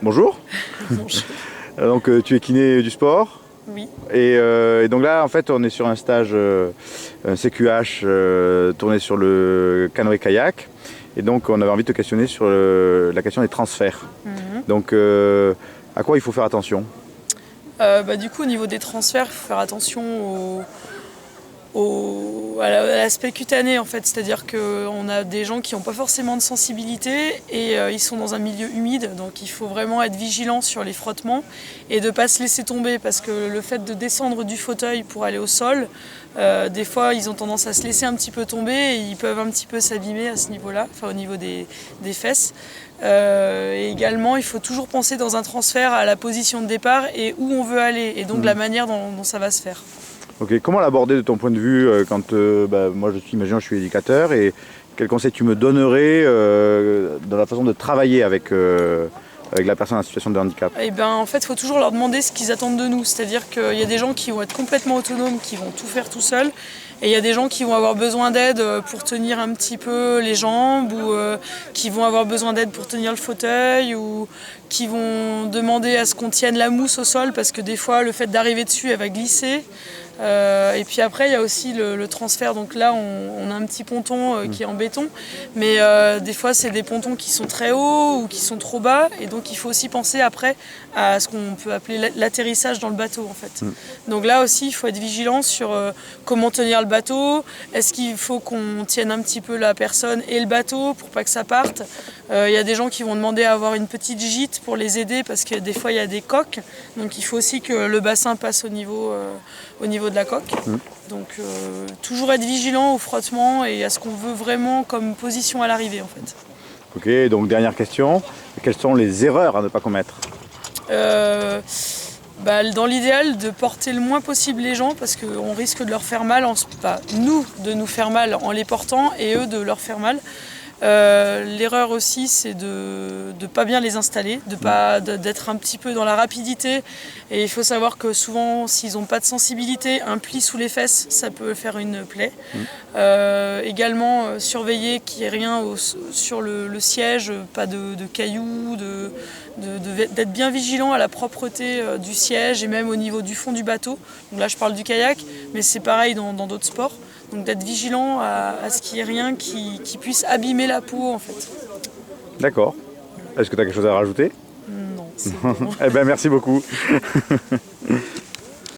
Bonjour. Bonjour. Donc tu es kiné du sport Oui. et donc là en fait on est sur un stage un CQH tourné sur le canoë-kayak et donc on avait envie de te questionner sur la question des transferts. Donc à quoi il faut faire attention? Du coup, au niveau des transferts, il faut faire attention à l'aspect cutané en fait, c'est-à-dire qu'on a des gens qui n'ont pas forcément de sensibilité et ils sont dans un milieu humide, donc il faut vraiment être vigilant sur les frottements et de ne pas se laisser tomber parce que le fait de descendre du fauteuil pour aller au sol, des fois ils ont tendance à se laisser un petit peu tomber et ils peuvent un petit peu s'abîmer à ce niveau-là, enfin au niveau des fesses. Et également, il faut toujours penser dans un transfert à la position de départ et où on veut aller et donc la manière dont ça va se faire. Ok, comment l'aborder de ton point de vue quand moi je suis éducateur et quel conseil tu me donnerais dans la façon de travailler avec la personne en situation de handicap? Et ben, en fait, il faut toujours leur demander ce qu'ils attendent de nous. C'est-à-dire qu'il y a des gens qui vont être complètement autonomes, qui vont tout faire tout seuls. Et il y a des gens qui vont avoir besoin d'aide pour tenir un petit peu les jambes ou qui vont avoir besoin d'aide pour tenir le fauteuil ou qui vont demander à ce qu'on tienne la mousse au sol parce que des fois, le fait d'arriver dessus, elle va glisser. Et puis après, il y a aussi le transfert. Donc là, on a un petit ponton qui est en béton. Mais des fois, c'est des pontons qui sont très hauts ou qui sont trop bas. Et donc, il faut aussi penser après à ce qu'on peut appeler l'atterrissage dans le bateau, en fait. Donc là aussi, il faut être vigilant sur comment tenir le bateau. Est-ce qu'il faut qu'on tienne un petit peu la personne et le bateau pour pas que ça parte? Il y a des gens qui vont demander à avoir une petite gîte pour les aider parce que des fois, il y a des coques. Donc, il faut aussi que le bassin passe au niveau de la coque. Donc toujours être vigilant au frottement et à ce qu'on veut vraiment comme position à l'arrivée en fait. Ok, donc dernière question, quelles sont les erreurs à ne pas commettre? Dans l'idéal de porter le moins possible les gens parce qu'on risque de leur faire mal, nous de nous faire mal en les portant et eux de leur faire mal. L'erreur aussi c'est de ne pas bien les installer, d'être un petit peu dans la rapidité et il faut savoir que souvent s'ils n'ont pas de sensibilité, un pli sous les fesses ça peut faire une plaie. Également surveiller qu'il n'y ait rien sur le siège, pas de cailloux, d'être bien vigilant à la propreté du siège et même au niveau du fond du bateau. Donc là je parle du kayak mais c'est pareil dans d'autres sports. Donc d'être vigilant à ce qu'il n'y ait rien qui puisse abîmer la peau en fait. D'accord. Est-ce que tu as quelque chose à rajouter? Non, c'est bon. Eh bien merci beaucoup.